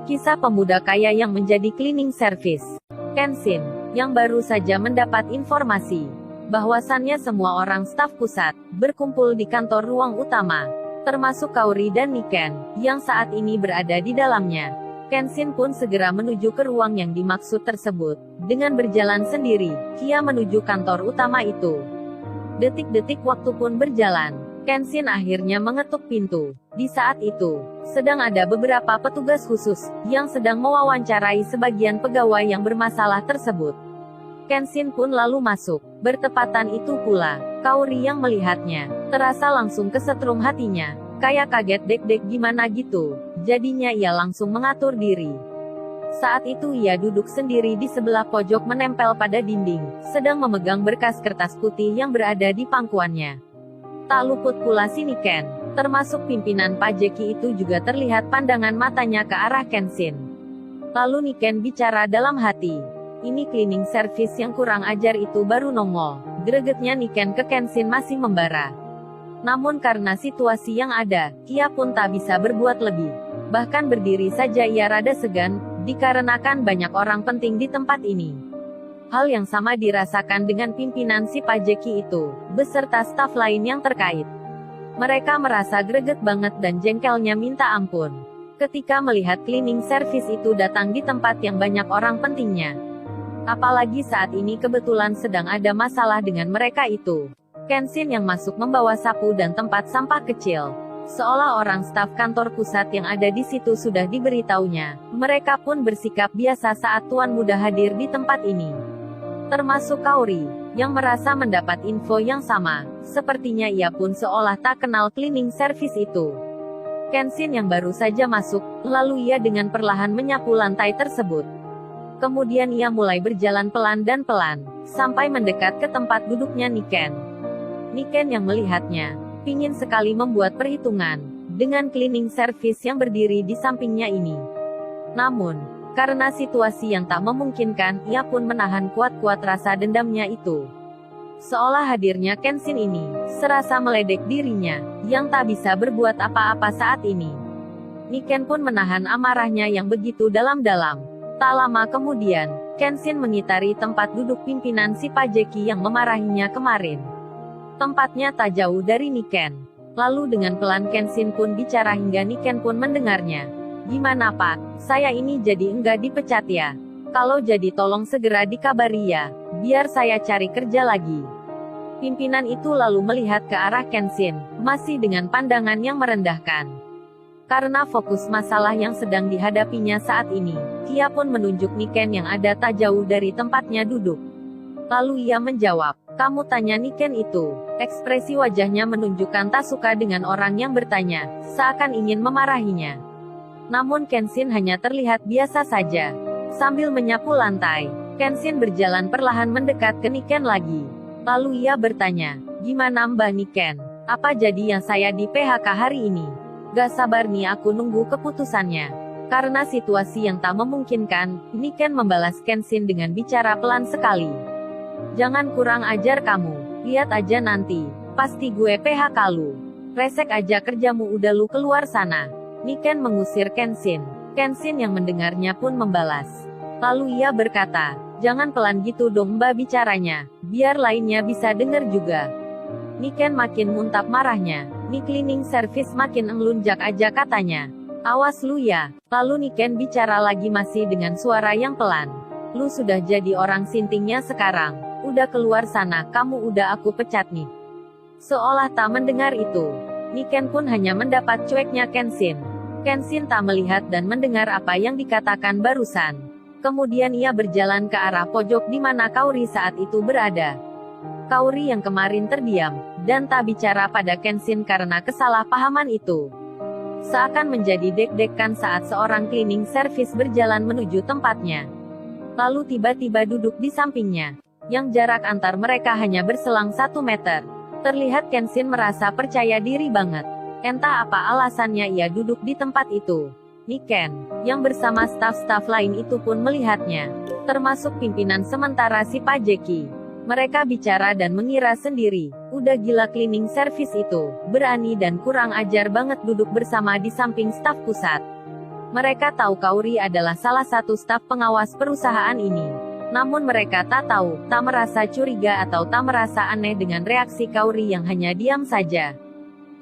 Kisah pemuda kaya yang menjadi cleaning service. Kenshin, yang baru saja mendapat informasi bahwasannya semua orang staf pusat berkumpul di kantor ruang utama, termasuk Kaori dan Niken, yang saat ini berada di dalamnya. Kenshin pun segera menuju ke ruang yang dimaksud tersebut. Dengan berjalan sendiri, ia menuju kantor utama itu. Detik-detik waktu pun berjalan. Kenshin akhirnya mengetuk pintu. Di saat itu, sedang ada beberapa petugas khusus yang sedang mewawancarai sebagian pegawai yang bermasalah tersebut. Kenshin pun lalu masuk. Bertepatan itu pula, Kaori yang melihatnya, terasa langsung kesetrum hatinya. Kayak kaget dek-dek gimana gitu. Jadinya ia langsung mengatur diri. Saat itu ia duduk sendiri di sebelah pojok menempel pada dinding, sedang memegang berkas kertas putih yang berada di pangkuannya. Tak luput pula si Niken, termasuk pimpinan pajeki itu juga terlihat pandangan matanya ke arah Kenshin. Lalu Niken bicara dalam hati. Ini cleaning service yang kurang ajar itu baru nongol. Gregetnya Niken ke Kenshin masih membara. Namun karena situasi yang ada, ia pun tak bisa berbuat lebih. Bahkan berdiri saja ia rada segan, dikarenakan banyak orang penting di tempat ini. Hal yang sama dirasakan dengan pimpinan si pajeki itu, beserta staf lain yang terkait. Mereka merasa greget banget dan jengkelnya minta ampun ketika melihat cleaning service itu datang di tempat yang banyak orang pentingnya. Apalagi saat ini kebetulan sedang ada masalah dengan mereka itu. Kenshin yang masuk membawa sapu dan tempat sampah kecil. Seolah orang staf kantor pusat yang ada di situ sudah diberitahunya. Mereka pun bersikap biasa saat tuan muda hadir di tempat ini. Termasuk Kaori, yang merasa mendapat info yang sama. Sepertinya ia pun seolah tak kenal cleaning service itu. Kenshin yang baru saja masuk, lalu ia dengan perlahan menyapu lantai tersebut. Kemudian ia mulai berjalan pelan dan pelan, sampai mendekat ke tempat duduknya Niken. Niken yang melihatnya, pingin sekali membuat perhitungan dengan cleaning service yang berdiri di sampingnya ini. Namun, karena situasi yang tak memungkinkan, ia pun menahan kuat-kuat rasa dendamnya itu. Seolah hadirnya Kenshin ini, serasa meledek dirinya, yang tak bisa berbuat apa-apa saat ini. Niken pun menahan amarahnya yang begitu dalam-dalam. Tak lama kemudian, Kenshin mengitari tempat duduk pimpinan si pajeki yang memarahinya kemarin. Tempatnya tak jauh dari Niken. Lalu dengan pelan Kenshin pun bicara hingga Niken pun mendengarnya. Gimana Pak, saya ini jadi enggak dipecat ya? Kalau jadi tolong segera dikabari ya, biar saya cari kerja lagi. Pimpinan itu lalu melihat ke arah Kenshin, masih dengan pandangan yang merendahkan. Karena fokus masalah yang sedang dihadapinya saat ini, ia pun menunjuk Niken yang ada tak jauh dari tempatnya duduk. Lalu ia menjawab, kamu tanya Niken itu. Ekspresi wajahnya menunjukkan tak suka dengan orang yang bertanya, seakan ingin memarahinya. Namun Kenshin hanya terlihat biasa saja. Sambil menyapu lantai, Kenshin berjalan perlahan mendekat ke Niken lagi. Lalu ia bertanya, gimana Mbak Niken? Apa jadi yang saya di PHK hari ini? Gak sabar nih aku nunggu keputusannya. Karena situasi yang tak memungkinkan, Niken membalas Kenshin dengan bicara pelan sekali. Jangan kurang ajar kamu. Lihat aja nanti, pasti gue PHK lu. Resek aja kerjamu udah lu keluar sana. Niken mengusir Kenshin. Kenshin yang mendengarnya pun membalas. Lalu ia berkata, jangan pelan gitu dong Mbak bicaranya, biar lainnya bisa dengar juga. Niken makin muntap marahnya. Nih cleaning service makin englunjak aja katanya. Awas lu ya. Lalu Niken bicara lagi masih dengan suara yang pelan. Lu sudah jadi orang sintingnya sekarang. Udah keluar sana, kamu udah aku pecat nih. Seolah tak mendengar itu, Niken pun hanya mendapat cueknya Kenshin. Kenshin tak melihat dan mendengar apa yang dikatakan barusan. Kemudian ia berjalan ke arah pojok di mana Kaori saat itu berada. Kaori yang kemarin terdiam, dan tak bicara pada Kenshin karena kesalahpahaman itu. Seakan menjadi deg-degan saat seorang cleaning service berjalan menuju tempatnya. Lalu tiba-tiba duduk di sampingnya. Yang jarak antar mereka hanya berselang 1 meter. Terlihat Kenshin merasa percaya diri banget. Entah apa alasannya ia duduk di tempat itu. Niken, yang bersama staf-staf lain itu pun melihatnya. Termasuk pimpinan sementara si pajeki. Mereka bicara dan mengira sendiri, udah gila cleaning service itu, berani dan kurang ajar banget duduk bersama di samping staf pusat. Mereka tahu Kauri adalah salah satu staf pengawas perusahaan ini. Namun mereka tak tahu, tak merasa curiga atau tak merasa aneh dengan reaksi Kauri yang hanya diam saja.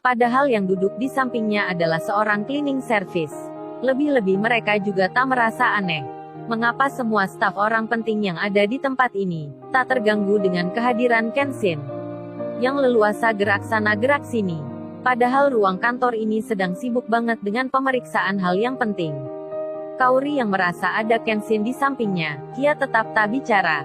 Padahal yang duduk di sampingnya adalah seorang cleaning service. Lebih-lebih mereka juga tak merasa aneh. Mengapa semua staf orang penting yang ada di tempat ini tak terganggu dengan kehadiran Kenshin yang leluasa gerak sana gerak sini? Padahal ruang kantor ini sedang sibuk banget dengan pemeriksaan hal yang penting. Kauri yang merasa ada Kenshin di sampingnya, ia tetap tak bicara.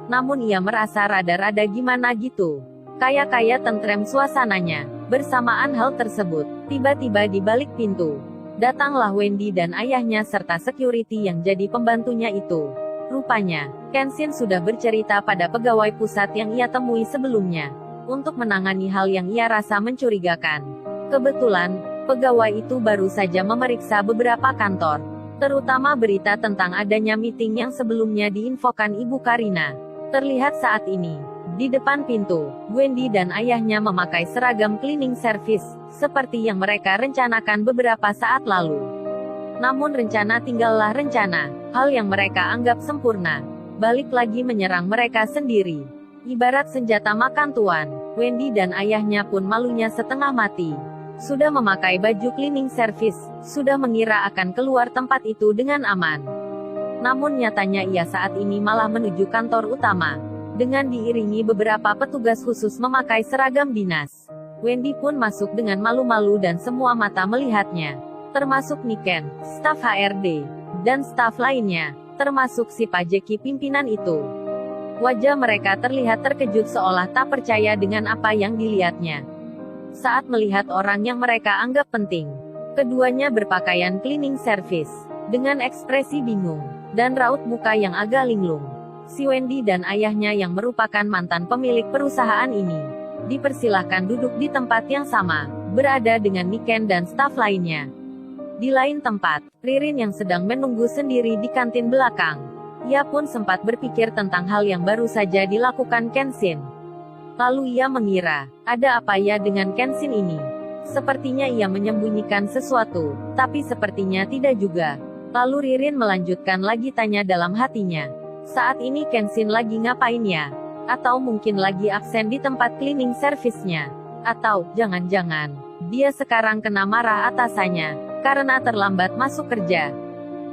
Namun ia merasa rada-rada gimana gitu. Kayak tentrem suasananya. Bersamaan hal tersebut, tiba-tiba di balik pintu, datanglah Wendy dan ayahnya serta security yang jadi pembantunya itu. Rupanya, Kenshin sudah bercerita pada pegawai pusat yang ia temui sebelumnya, untuk menangani hal yang ia rasa mencurigakan. Kebetulan, pegawai itu baru saja memeriksa beberapa kantor, terutama berita tentang adanya meeting yang sebelumnya diinfokan Ibu Karina. Terlihat saat ini, di depan pintu, Wendy dan ayahnya memakai seragam cleaning service, seperti yang mereka rencanakan beberapa saat lalu. Namun rencana tinggallah rencana, hal yang mereka anggap sempurna, balik lagi menyerang mereka sendiri. Ibarat senjata makan tuan, Wendy dan ayahnya pun malunya setengah mati. Sudah memakai baju cleaning service, sudah mengira akan keluar tempat itu dengan aman. Namun nyatanya ia saat ini malah menuju kantor utama, dengan diiringi beberapa petugas khusus memakai seragam dinas. Wendy pun masuk dengan malu-malu dan semua mata melihatnya. Termasuk Niken, staf HRD, dan staf lainnya, termasuk si Pak Jeki pimpinan itu. Wajah mereka terlihat terkejut seolah tak percaya dengan apa yang dilihatnya. Saat melihat orang yang mereka anggap penting, keduanya berpakaian cleaning service, dengan ekspresi bingung, dan raut muka yang agak linglung. Si Wendy dan ayahnya yang merupakan mantan pemilik perusahaan ini, dipersilahkan duduk di tempat yang sama, berada dengan Niken dan staf lainnya. Di lain tempat, Ririn yang sedang menunggu sendiri di kantin belakang. Ia pun sempat berpikir tentang hal yang baru saja dilakukan Kenshin. Lalu ia mengira, ada apa ya dengan Kenshin ini? Sepertinya ia menyembunyikan sesuatu, tapi sepertinya tidak juga. Lalu Ririn melanjutkan lagi tanya dalam hatinya. Saat ini Kenshin lagi ngapain ya? Atau mungkin lagi absen di tempat cleaning service-nya? Atau, jangan-jangan, dia sekarang kena marah atasannya, karena terlambat masuk kerja.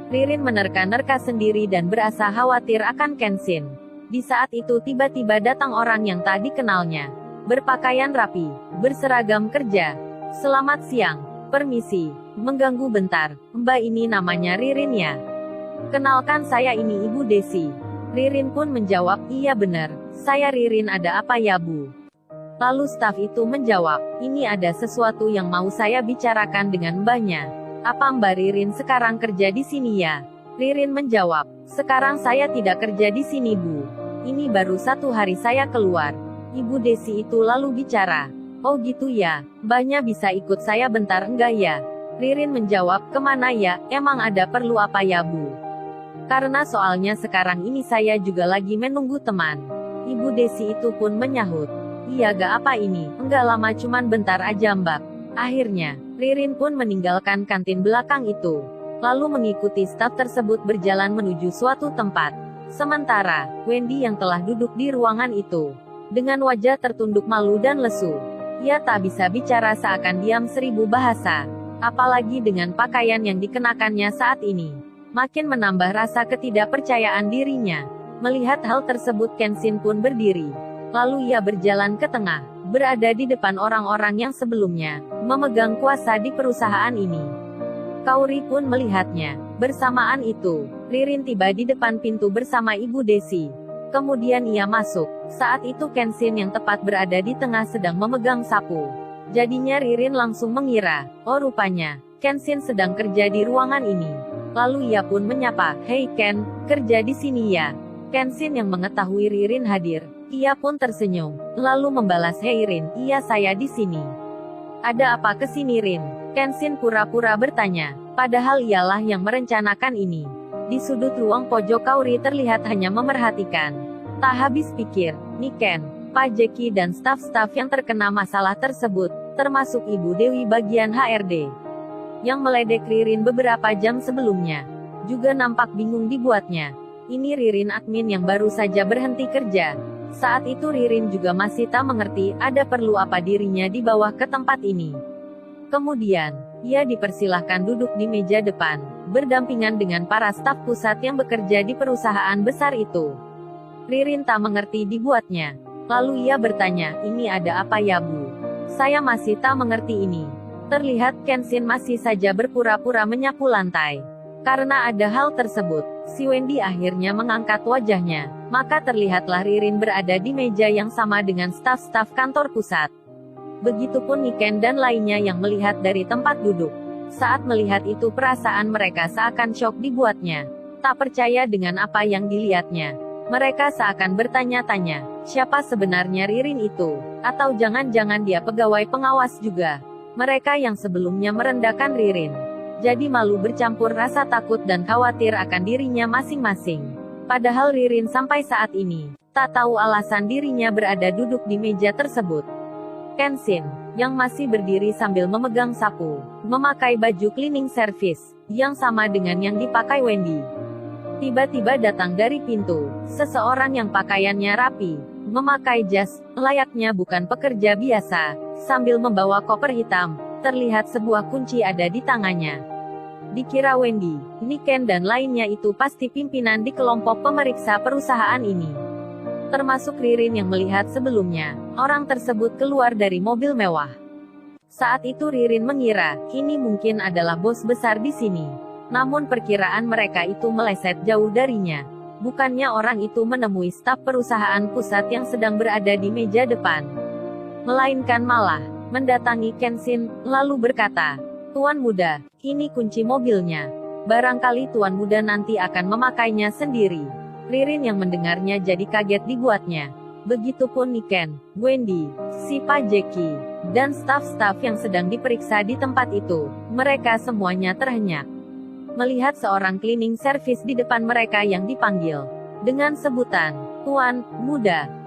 Ririn menerka-nerka sendiri dan berasa khawatir akan Kenshin. Di saat itu tiba-tiba datang orang yang tak dikenalnya. Berpakaian rapi, berseragam kerja. Selamat siang, permisi, mengganggu bentar, Mbak ini namanya Ririn ya? Kenalkan saya ini Ibu Desi. Ririn pun menjawab, iya benar, saya Ririn ada apa ya Bu? Lalu staf itu menjawab, ini ada sesuatu yang mau saya bicarakan dengan Mbaknya. Apa Mbak Ririn sekarang kerja di sini ya? Ririn menjawab, sekarang saya tidak kerja di sini Bu. Ini baru 1 hari saya keluar. Ibu Desi itu lalu bicara, oh gitu ya, Mbaknya bisa ikut saya bentar enggak ya? Ririn menjawab, kemana ya, emang ada perlu apa ya Bu? Karena soalnya sekarang ini saya juga lagi menunggu teman. Ibu Desi itu pun menyahut, iya gak apa ini, enggak lama cuman bentar aja Mbak. Akhirnya, Ririn pun meninggalkan kantin belakang itu, lalu mengikuti staf tersebut berjalan menuju suatu tempat. Sementara, Wendy yang telah duduk di ruangan itu, dengan wajah tertunduk malu dan lesu. Ia tak bisa bicara seakan diam 1000 bahasa. Apalagi dengan pakaian yang dikenakannya saat ini. Makin menambah rasa ketidakpercayaan dirinya. Melihat hal tersebut Kenshin pun berdiri. Lalu ia berjalan ke tengah, berada di depan orang-orang yang sebelumnya memegang kuasa di perusahaan ini. Kauri pun melihatnya. Bersamaan itu, Ririn tiba di depan pintu bersama Ibu Desi. Kemudian ia masuk. Saat itu Kenshin yang tepat berada di tengah sedang memegang sapu. Jadinya Ririn langsung mengira, oh rupanya, Kenshin sedang kerja di ruangan ini. Lalu ia pun menyapa, hei Ken, kerja di sini ya? Kenshin yang mengetahui Ririn hadir, ia pun tersenyum, lalu membalas, hei Rin, iya saya di sini. Ada apa kesini Rin? Kenshin pura-pura bertanya, padahal ialah yang merencanakan ini. Di sudut ruang pojok Kauri terlihat hanya memerhatikan. Tak habis pikir, Niken, Pak Jeki dan staf-staf yang terkena masalah tersebut, termasuk Ibu Dewi bagian HRD. yang meledek Ririn beberapa jam sebelumnya, juga nampak bingung dibuatnya. Ini Ririn admin yang baru saja berhenti kerja. Saat itu Ririn juga masih tak mengerti ada perlu apa dirinya dibawa ke tempat ini. Kemudian, ia dipersilahkan duduk di meja depan, berdampingan dengan para staf pusat yang bekerja di perusahaan besar itu. Ririn tak mengerti dibuatnya. Lalu ia bertanya, ini ada apa ya Bu? Saya masih tak mengerti ini. Terlihat Kenshin masih saja berpura-pura menyapu lantai. Karena ada hal tersebut, si Wendy akhirnya mengangkat wajahnya. Maka terlihatlah Ririn berada di meja yang sama dengan staf-staf kantor pusat. Begitupun Niken dan lainnya yang melihat dari tempat duduk. Saat melihat itu perasaan mereka seakan syok dibuatnya. Tak percaya dengan apa yang dilihatnya. Mereka seakan bertanya-tanya, siapa sebenarnya Ririn itu? Atau jangan-jangan dia pegawai pengawas juga? Mereka yang sebelumnya merendahkan Ririn. Jadi malu bercampur rasa takut dan khawatir akan dirinya masing-masing. Padahal Ririn sampai saat ini, tak tahu alasan dirinya berada duduk di meja tersebut. Kenshin, yang masih berdiri sambil memegang sapu, memakai baju cleaning service, yang sama dengan yang dipakai Wendy. Tiba-tiba datang dari pintu, seseorang yang pakaiannya rapi, memakai jas, layaknya bukan pekerja biasa, sambil membawa koper hitam, terlihat sebuah kunci ada di tangannya. Dikira Wendy, Niken dan lainnya itu pasti pimpinan di kelompok pemeriksa perusahaan ini. Termasuk Ririn yang melihat sebelumnya, orang tersebut keluar dari mobil mewah. Saat itu Ririn mengira, ini mungkin adalah bos besar di sini. Namun perkiraan mereka itu meleset jauh darinya. Bukannya orang itu menemui staf perusahaan pusat yang sedang berada di meja depan. Melainkan malah, mendatangi Kenshin, lalu berkata, Tuan Muda, ini kunci mobilnya. Barangkali Tuan Muda nanti akan memakainya sendiri. Ririn yang mendengarnya jadi kaget dibuatnya. Begitupun Niken, Wendy, si Pak Jackie, dan staf-staf yang sedang diperiksa di tempat itu. Mereka semuanya terhenyak. Melihat seorang cleaning service di depan mereka yang dipanggil dengan sebutan, Tuan Muda.